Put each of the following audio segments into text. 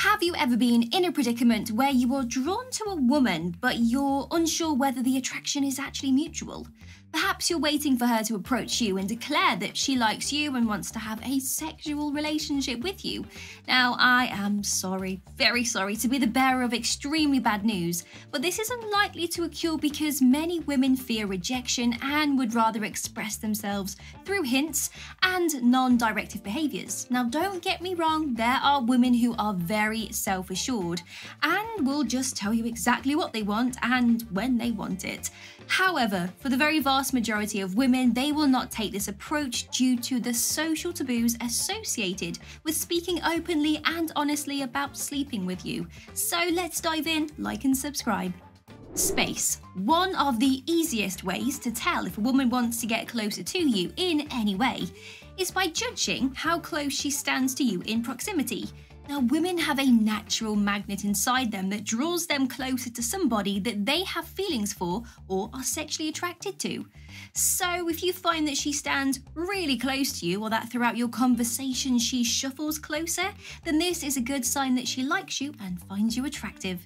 Have you ever been in a predicament where you are drawn to a woman, but you're unsure whether the attraction is actually mutual? Perhaps you're waiting for her to approach you and declare that she likes you and wants to have a sexual relationship with you. Now, I am sorry, very sorry to be the bearer of extremely bad news, but this is unlikely to occur because many women fear rejection and would rather express themselves through hints and non-directive behaviours. Now, don't get me wrong, there are women who are very self-assured and will just tell you exactly what they want and when they want it. However, for the very vast majority of women, they will not take this approach due to the social taboos associated with speaking openly and honestly about sleeping with you. So let's dive in, like and subscribe. Space. One of the easiest ways to tell if a woman wants to get closer to you in any way is by judging how close she stands to you in proximity. Now, women have a natural magnet inside them that draws them closer to somebody that they have feelings for or are sexually attracted to. So if you find that she stands really close to you or that throughout your conversation she shuffles closer, then this is a good sign that she likes you and finds you attractive.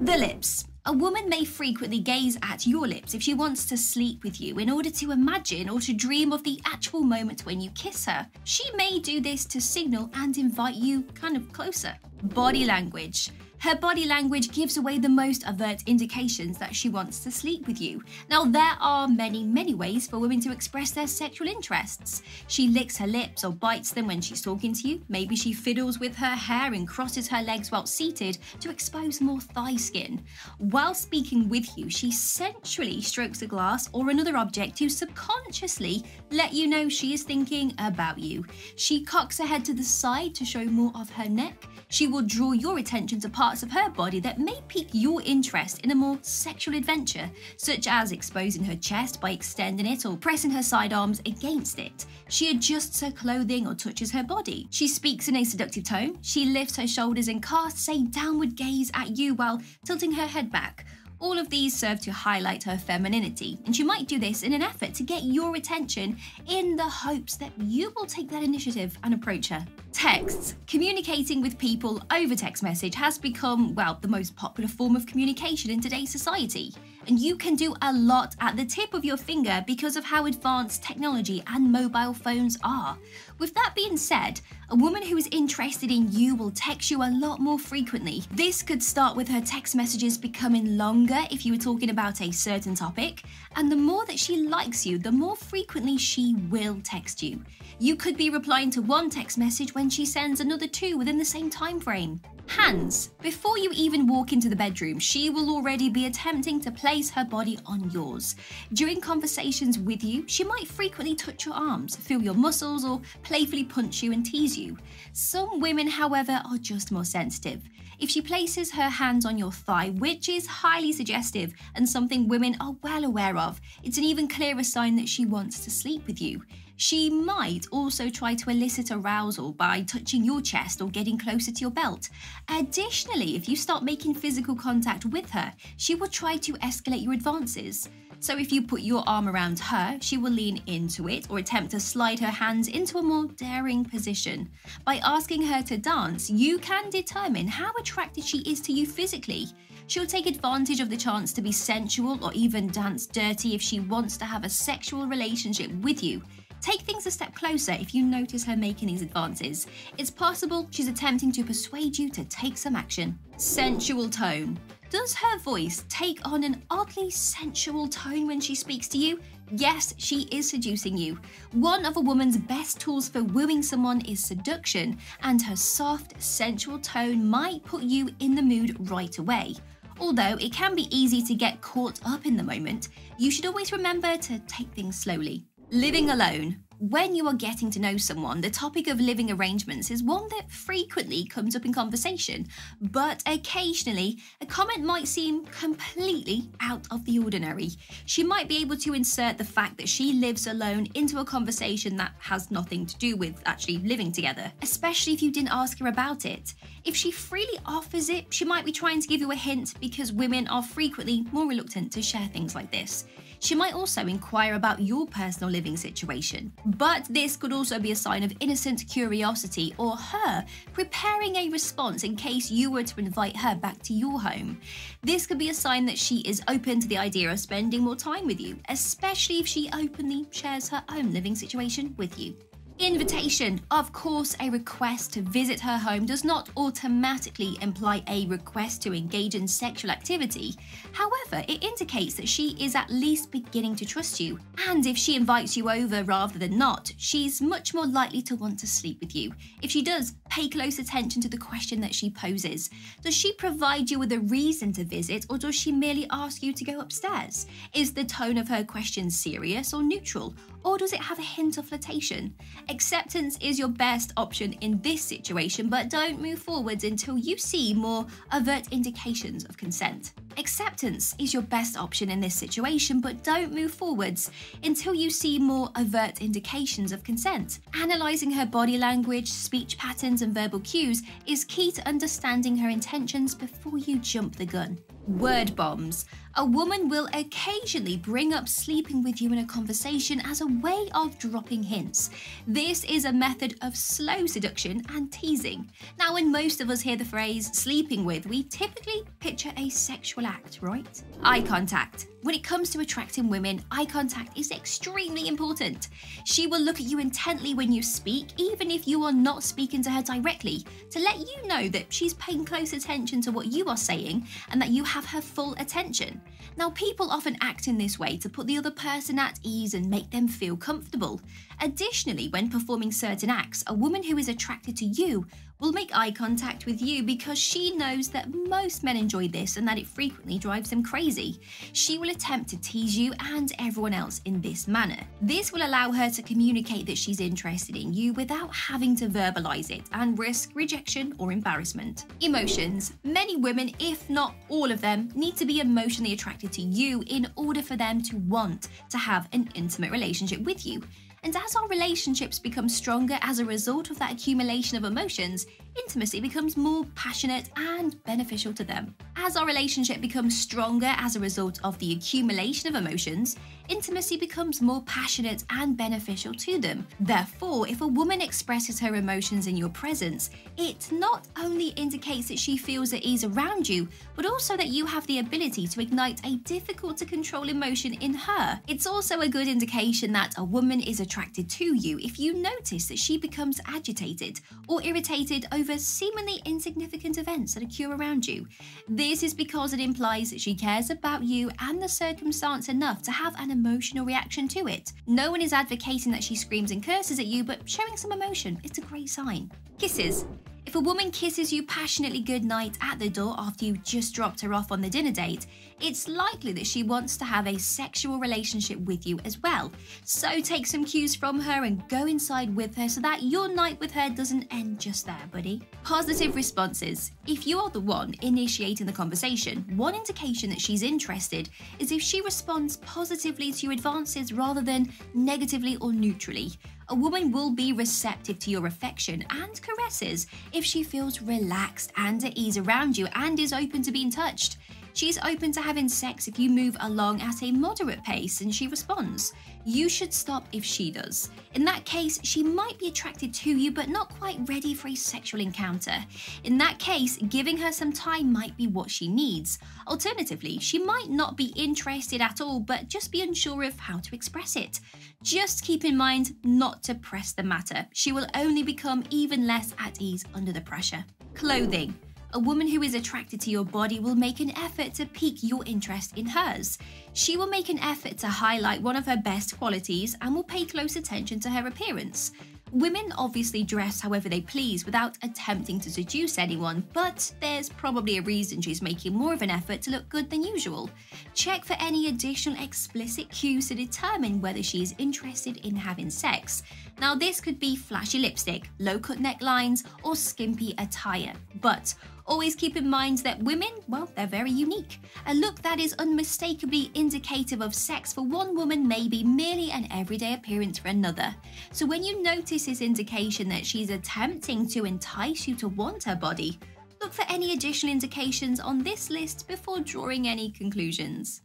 The lips. A woman may frequently gaze at your lips if she wants to sleep with you in order to imagine or to dream of the actual moment when you kiss her. She may do this to signal and invite you kind of closer. Body language. Her body language gives away the most overt indications that she wants to sleep with you. Now, there are many ways for women to express their sexual interests. She licks her lips or bites them when she's talking to you. Maybe she fiddles with her hair and crosses her legs while seated to expose more thigh skin. While speaking with you, she sensually strokes a glass or another object to subconsciously let you know she is thinking about you. She cocks her head to the side to show more of her neck. She will draw your attention to parts of her body that may pique your interest in a more sexual adventure, such as exposing her chest by extending it or pressing her sidearms against it. She adjusts her clothing or touches her body. She speaks in a seductive tone. She lifts her shoulders and casts a downward gaze at you while tilting her head back. All of these serve to highlight her femininity, and she might do this in an effort to get your attention in the hopes that you will take that initiative and approach her. Texts. Communicating with people over text message has become, well, the most popular form of communication in today's society. And you can do a lot at the tip of your finger because of how advanced technology and mobile phones are. With that being said, a woman who is interested in you will text you a lot more frequently. This could start with her text messages becoming longer if you were talking about a certain topic, and the more that she likes you, the more frequently she will text you. You could be replying to one text message when she sends another two within the same time frame. Hands. Before you even walk into the bedroom, she will already be attempting to place her body on yours. During conversations with you, she might frequently touch your arms, feel your muscles, or playfully punch you and tease you. Some women, however, are just more sensitive. If she places her hands on your thigh, which is highly suggestive and something women are well aware of, it's an even clearer sign that she wants to sleep with you. She might also try to elicit arousal by touching your chest or getting closer to your belt. Additionally, if you start making physical contact with her, she will try to escalate your advances. So if you put your arm around her, she will lean into it or attempt to slide her hands into a more daring position. By asking her to dance, you can determine how attracted she is to you physically. She'll take advantage of the chance to be sensual or even dance dirty if she wants to have a sexual relationship with you. Take things a step closer if you notice her making these advances. It's possible she's attempting to persuade you to take some action. Sensual tone. Does her voice take on an oddly sensual tone when she speaks to you? Yes, she is seducing you. One of a woman's best tools for wooing someone is seduction, and her soft, sensual tone might put you in the mood right away. Although it can be easy to get caught up in the moment, you should always remember to take things slowly. Living alone. When you are getting to know someone, the topic of living arrangements is one that frequently comes up in conversation, but occasionally a comment might seem completely out of the ordinary. She might be able to insert the fact that she lives alone into a conversation that has nothing to do with actually living together, especially if you didn't ask her about it. If she freely offers it, she might be trying to give you a hint because women are frequently more reluctant to share things like this. She might also inquire about your personal living situation, but this could also be a sign of innocent curiosity or her preparing a response in case you were to invite her back to your home. This could be a sign that she is open to the idea of spending more time with you, especially if she openly shares her own living situation with you. Invitation. Of course, a request to visit her home does not automatically imply a request to engage in sexual activity. However, it indicates that she is at least beginning to trust you. And if she invites you over rather than not, she's much more likely to want to sleep with you. If she does, pay close attention to the question that she poses. Does she provide you with a reason to visit, or does she merely ask you to go upstairs? Is the tone of her question serious or neutral, or does it have a hint of flirtation? Acceptance is your best option in this situation, but don't move forwards until you see more overt indications of consent. Acceptance is your best option in this situation, but don't move forwards until you see more overt indications of consent. Analysing her body language, speech patterns, and verbal cues is key to understanding her intentions before you jump the gun. Word bombs. A woman will occasionally bring up sleeping with you in a conversation as a way of dropping hints. This is a method of slow seduction and teasing. Now, when most of us hear the phrase sleeping with, we typically picture a sexual act, right? Eye contact. When it comes to attracting women, eye contact is extremely important. She will look at you intently when you speak, even if you are not speaking to her directly, to let you know that she's paying close attention to what you are saying and that you have her full attention. Now, people often act in this way to put the other person at ease and make them feel comfortable. Additionally, when performing certain acts, a woman who is attracted to you will make eye contact with you because she knows that most men enjoy this and that it frequently drives them crazy. She will attempt to tease you and everyone else in this manner. This will allow her to communicate that she's interested in you without having to verbalize it and risk rejection or embarrassment. Emotions. Many women, if not all of them, need to be emotionally attracted to you in order for them to want to have an intimate relationship with you. And as our relationships become stronger as a result of that accumulation of emotions, intimacy becomes more passionate and beneficial to them. As our relationship becomes stronger as a result of the accumulation of emotions, intimacy becomes more passionate and beneficial to them. Therefore, if a woman expresses her emotions in your presence, it not only indicates that she feels at ease around you, but also that you have the ability to ignite a difficult to control emotion in her. It's also a good indication that a woman is attracted to you if you notice that she becomes agitated or irritated over seemingly insignificant events that occur around you. This is because it implies that she cares about you and the circumstance enough to have an emotional reaction to it. No one is advocating that she screams and curses at you, but showing some emotion is a great sign. Kisses. If a woman kisses you passionately goodnight at the door after you just dropped her off on the dinner date, it's likely that she wants to have a sexual relationship with you as well. So take some cues from her and go inside with her so that your night with her doesn't end just there, buddy. Positive responses. If you are the one initiating the conversation, one indication that she's interested is if she responds positively to your advances rather than negatively or neutrally. A woman will be receptive to your affection and caresses if she feels relaxed and at ease around you and is open to being touched. She's open to having sex if you move along at a moderate pace and she responds. You should stop if she does. In that case, she might be attracted to you but not quite ready for a sexual encounter. In that case, giving her some time might be what she needs. Alternatively, she might not be interested at all but just be unsure of how to express it. Just keep in mind not to press the matter. She will only become even less at ease under the pressure. Clothing. A woman who is attracted to your body will make an effort to pique your interest in hers. She will make an effort to highlight one of her best qualities and will pay close attention to her appearance. Women obviously dress however they please without attempting to seduce anyone, but there's probably a reason she's making more of an effort to look good than usual. Check for any additional explicit cues to determine whether she is interested in having sex. Now, this could be flashy lipstick, low-cut necklines, or skimpy attire, but always keep in mind that women, well, they're very unique. A look that is unmistakably indicative of sex for one woman may be merely an everyday appearance for another. So when you notice this indication that she's attempting to entice you to want her body, look for any additional indications on this list before drawing any conclusions.